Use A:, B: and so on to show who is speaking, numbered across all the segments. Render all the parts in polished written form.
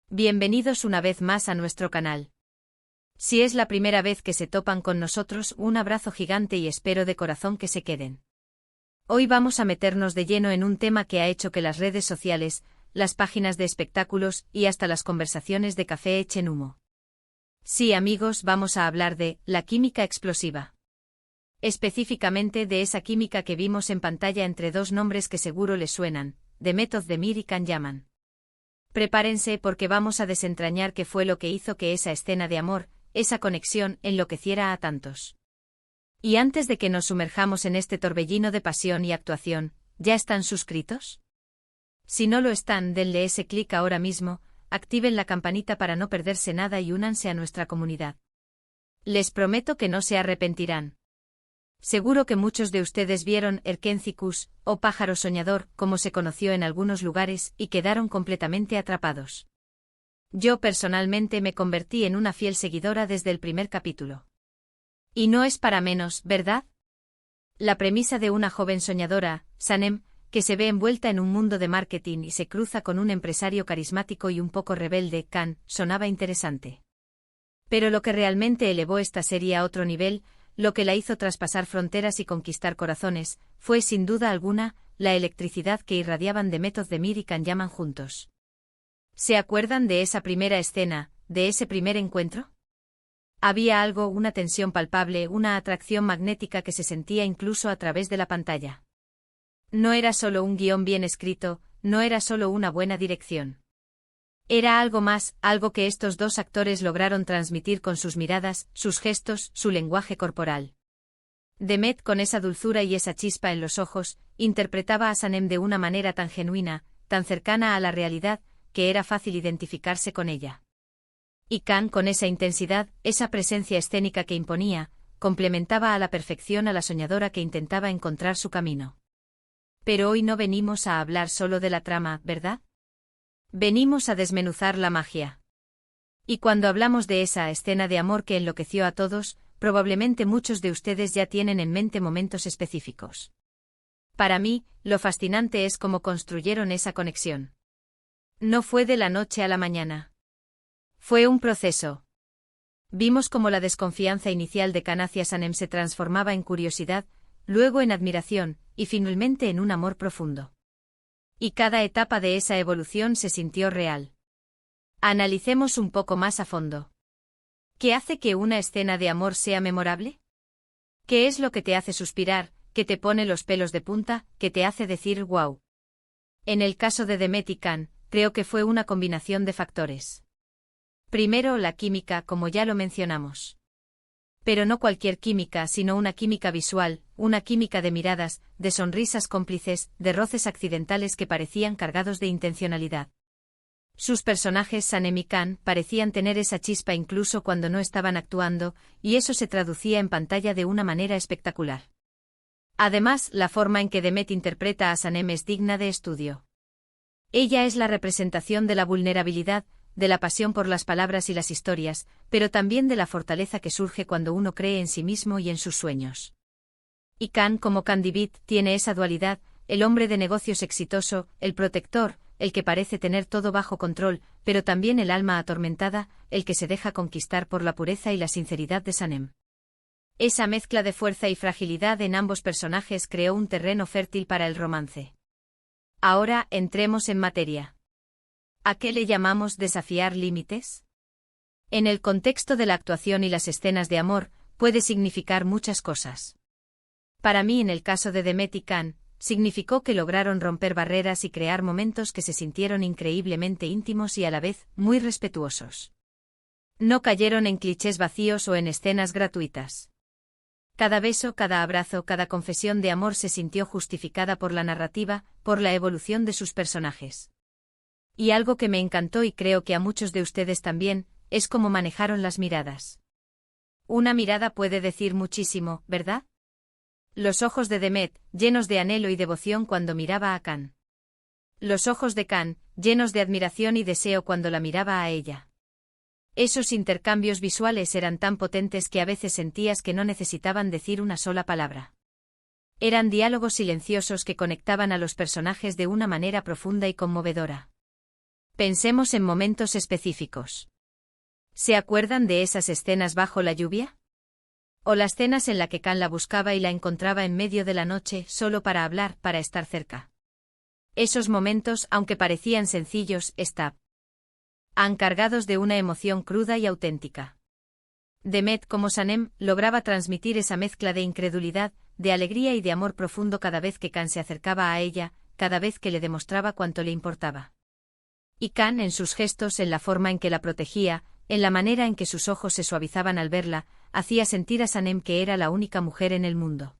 A: Bienvenidos una vez más a nuestro canal. Si es la primera vez que se topan con nosotros, un abrazo gigante y espero de corazón que se queden. Hoy vamos a meternos de lleno en un tema que ha hecho que las redes sociales, las páginas de espectáculos y hasta las conversaciones de café echen humo. Sí, amigos, vamos a hablar de la química explosiva. Específicamente de esa química que vimos en pantalla entre dos nombres que seguro les suenan, Demet Özdemir y Can Yaman. Prepárense porque vamos a desentrañar qué fue lo que hizo que esa escena de amor, esa conexión, enloqueciera a tantos. Y antes de que nos sumerjamos en este torbellino de pasión y actuación, ¿ya están suscritos? Si no lo están, denle ese clic ahora mismo, activen la campanita para no perderse nada y únanse a nuestra comunidad. Les prometo que no se arrepentirán. Seguro que muchos de ustedes vieron Erkencikus, o pájaro soñador, como se conoció en algunos lugares, y quedaron completamente atrapados. Yo personalmente me convertí en una fiel seguidora desde el primer capítulo. Y no es para menos, ¿verdad? La premisa de una joven soñadora, Sanem, que se ve envuelta en un mundo de marketing y se cruza con un empresario carismático y un poco rebelde, Can, sonaba interesante. Pero lo que realmente elevó esta serie a otro nivel, lo que la hizo traspasar fronteras y conquistar corazones, fue sin duda alguna, la electricidad que irradiaban Demet Özdemir y Can Yaman juntos. ¿Se acuerdan de esa primera escena, de ese primer encuentro? Había algo, una tensión palpable, una atracción magnética que se sentía incluso a través de la pantalla. No era solo un guión bien escrito, no era solo una buena dirección. Era algo más, algo que estos dos actores lograron transmitir con sus miradas, sus gestos, su lenguaje corporal. Demet, con esa dulzura y esa chispa en los ojos, interpretaba a Sanem de una manera tan genuina, tan cercana a la realidad, que era fácil identificarse con ella. Y Can, con esa intensidad, esa presencia escénica que imponía, complementaba a la perfección a la soñadora que intentaba encontrar su camino. Pero hoy no venimos a hablar solo de la trama, ¿verdad? Venimos a desmenuzar la magia. Y cuando hablamos de esa escena de amor que enloqueció a todos, probablemente muchos de ustedes ya tienen en mente momentos específicos. Para mí, lo fascinante es cómo construyeron esa conexión. No fue de la noche a la mañana. Fue un proceso. Vimos cómo la desconfianza inicial de Can hacia Sanem se transformaba en curiosidad, luego en admiración, y finalmente en un amor profundo. Y cada etapa de esa evolución se sintió real. Analicemos un poco más a fondo. ¿Qué hace que una escena de amor sea memorable? ¿Qué es lo que te hace suspirar, que te pone los pelos de punta, que te hace decir wow? En el caso de Demet y Can, creo que fue una combinación de factores. Primero, la química, como ya lo mencionamos. Pero no cualquier química, sino una química visual, una química de miradas, de sonrisas cómplices, de roces accidentales que parecían cargados de intencionalidad. Sus personajes, Sanem y Can, parecían tener esa chispa incluso cuando no estaban actuando, y eso se traducía en pantalla de una manera espectacular. Además, la forma en que Demet interpreta a Sanem es digna de estudio. Ella es la representación de la vulnerabilidad, de la pasión por las palabras y las historias, pero también de la fortaleza que surge cuando uno cree en sí mismo y en sus sueños. Y Can, como Candy Beat, tiene esa dualidad, el hombre de negocios exitoso, el protector, el que parece tener todo bajo control, pero también el alma atormentada, el que se deja conquistar por la pureza y la sinceridad de Sanem. Esa mezcla de fuerza y fragilidad en ambos personajes creó un terreno fértil para el romance. Ahora, entremos en materia. ¿A qué le llamamos desafiar límites? En el contexto de la actuación y las escenas de amor, puede significar muchas cosas. Para mí, en el caso de Demet y Can, significó que lograron romper barreras y crear momentos que se sintieron increíblemente íntimos y a la vez, muy respetuosos. No cayeron en clichés vacíos o en escenas gratuitas. Cada beso, cada abrazo, cada confesión de amor se sintió justificada por la narrativa, por la evolución de sus personajes. Y algo que me encantó y creo que a muchos de ustedes también, es cómo manejaron las miradas. Una mirada puede decir muchísimo, ¿verdad? Los ojos de Demet, llenos de anhelo y devoción cuando miraba a Can. Los ojos de Can, llenos de admiración y deseo cuando la miraba a ella. Esos intercambios visuales eran tan potentes que a veces sentías que no necesitaban decir una sola palabra. Eran diálogos silenciosos que conectaban a los personajes de una manera profunda y conmovedora. Pensemos en momentos específicos. ¿Se acuerdan de esas escenas bajo la lluvia? O las cenas en la que Can la buscaba y la encontraba en medio de la noche solo para hablar, para estar cerca. Esos momentos, aunque parecían sencillos, han cargados de una emoción cruda y auténtica. Demet, como Sanem, lograba transmitir esa mezcla de incredulidad, de alegría y de amor profundo cada vez que Can se acercaba a ella, cada vez que le demostraba cuánto le importaba. Y Can, en sus gestos, en la forma en que la protegía, en la manera en que sus ojos se suavizaban al verla, hacía sentir a Sanem que era la única mujer en el mundo.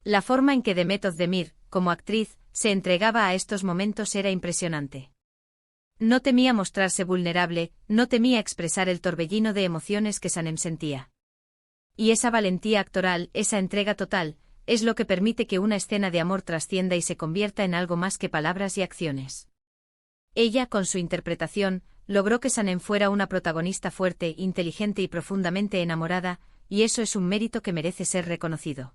A: La forma en que Demet Özdemir, como actriz, se entregaba a estos momentos era impresionante. No temía mostrarse vulnerable, no temía expresar el torbellino de emociones que Sanem sentía. Y esa valentía actoral, esa entrega total, es lo que permite que una escena de amor trascienda y se convierta en algo más que palabras y acciones. Ella, con su interpretación, logró que Sanem fuera una protagonista fuerte, inteligente y profundamente enamorada, y eso es un mérito que merece ser reconocido.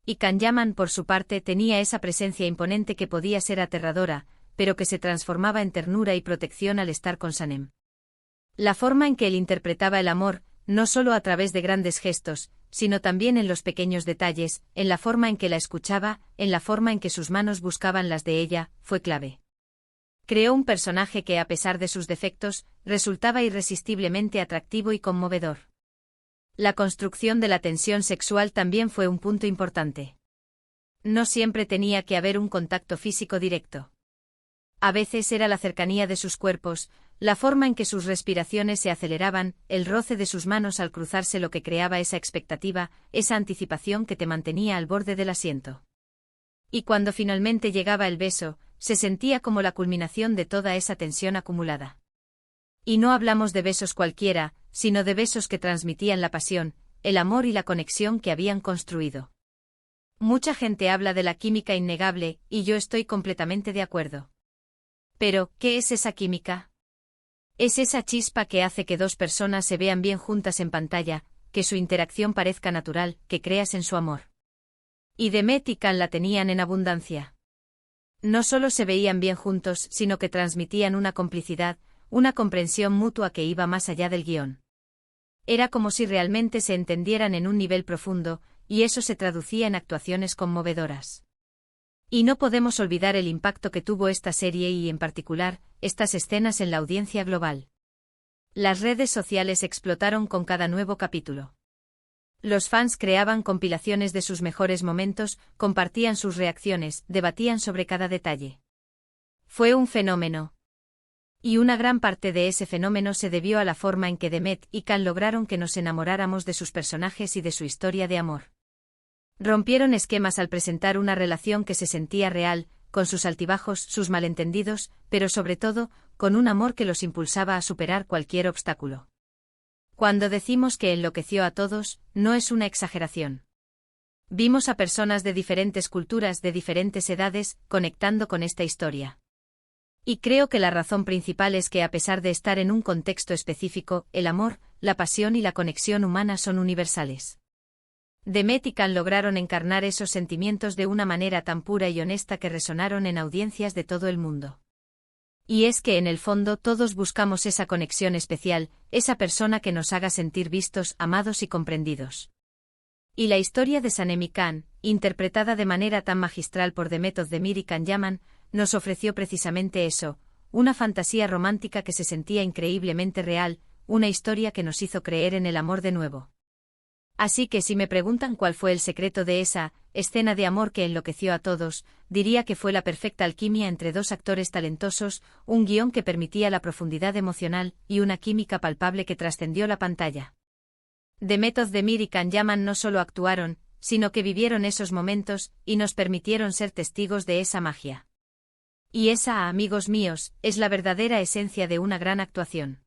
A: Y Can Yaman, por su parte, tenía esa presencia imponente que podía ser aterradora, pero que se transformaba en ternura y protección al estar con Sanem. La forma en que él interpretaba el amor, no solo a través de grandes gestos, sino también en los pequeños detalles, en la forma en que la escuchaba, en la forma en que sus manos buscaban las de ella, fue clave. Creó un personaje que, a pesar de sus defectos, resultaba irresistiblemente atractivo y conmovedor. La construcción de la tensión sexual también fue un punto importante. No siempre tenía que haber un contacto físico directo. A veces era la cercanía de sus cuerpos, la forma en que sus respiraciones se aceleraban, el roce de sus manos al cruzarse lo que creaba esa expectativa, esa anticipación que te mantenía al borde del asiento. Y cuando finalmente llegaba el beso, se sentía como la culminación de toda esa tensión acumulada. Y no hablamos de besos cualquiera, sino de besos que transmitían la pasión, el amor y la conexión que habían construido. Mucha gente habla de la química innegable, y yo estoy completamente de acuerdo. Pero, ¿qué es esa química? Es esa chispa que hace que dos personas se vean bien juntas en pantalla, que su interacción parezca natural, que creas en su amor. Y Demet y Can la tenían en abundancia. No solo se veían bien juntos, sino que transmitían una complicidad, una comprensión mutua que iba más allá del guión. Era como si realmente se entendieran en un nivel profundo, y eso se traducía en actuaciones conmovedoras. Y no podemos olvidar el impacto que tuvo esta serie y, en particular, estas escenas en la audiencia global. Las redes sociales explotaron con cada nuevo capítulo. Los fans creaban compilaciones de sus mejores momentos, compartían sus reacciones, debatían sobre cada detalle. Fue un fenómeno. Y una gran parte de ese fenómeno se debió a la forma en que Demet y Can lograron que nos enamoráramos de sus personajes y de su historia de amor. Rompieron esquemas al presentar una relación que se sentía real, con sus altibajos, sus malentendidos, pero sobre todo, con un amor que los impulsaba a superar cualquier obstáculo. Cuando decimos que enloqueció a todos, no es una exageración. Vimos a personas de diferentes culturas, de diferentes edades, conectando con esta historia. Y creo que la razón principal es que, a pesar de estar en un contexto específico, el amor, la pasión y la conexión humana son universales. Demet y Can lograron encarnar esos sentimientos de una manera tan pura y honesta que resonaron en audiencias de todo el mundo. Y es que en el fondo todos buscamos esa conexión especial, esa persona que nos haga sentir vistos, amados y comprendidos. Y la historia de Sanem y Can, interpretada de manera tan magistral por Demet Özdemir y Can Yaman, nos ofreció precisamente eso, una fantasía romántica que se sentía increíblemente real, una historia que nos hizo creer en el amor de nuevo. Así que si me preguntan cuál fue el secreto de esa escena de amor que enloqueció a todos, diría que fue la perfecta alquimia entre dos actores talentosos, un guión que permitía la profundidad emocional y una química palpable que trascendió la pantalla. Demet Özdemir y Can Yaman no solo actuaron, sino que vivieron esos momentos y nos permitieron ser testigos de esa magia. Y esa, amigos míos, es la verdadera esencia de una gran actuación.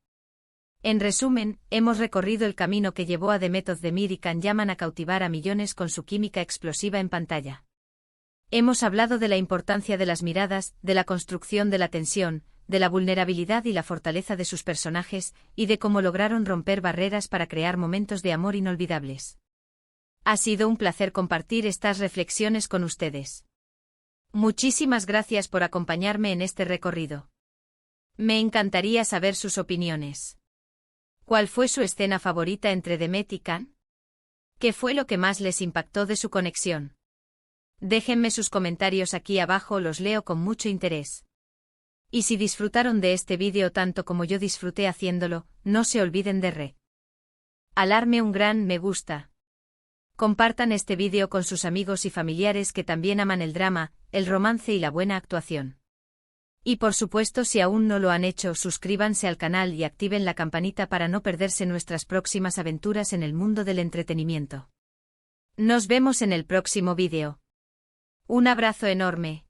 A: En resumen, hemos recorrido el camino que llevó a Demet Özdemir y Can Yaman a cautivar a millones con su química explosiva en pantalla. Hemos hablado de la importancia de las miradas, de la construcción de la tensión, de la vulnerabilidad y la fortaleza de sus personajes, y de cómo lograron romper barreras para crear momentos de amor inolvidables. Ha sido un placer compartir estas reflexiones con ustedes. Muchísimas gracias por acompañarme en este recorrido. Me encantaría saber sus opiniones. ¿Cuál fue su escena favorita entre Demet y Can? ¿Qué fue lo que más les impactó de su conexión? Déjenme sus comentarios aquí abajo, los leo con mucho interés. Y si disfrutaron de este vídeo tanto como yo disfruté haciéndolo, no se olviden de regalarme un gran me gusta. Compartan este vídeo con sus amigos y familiares que también aman el drama, el romance y la buena actuación. Y por supuesto, si aún no lo han hecho, suscríbanse al canal y activen la campanita para no perderse nuestras próximas aventuras en el mundo del entretenimiento. Nos vemos en el próximo vídeo. Un abrazo enorme.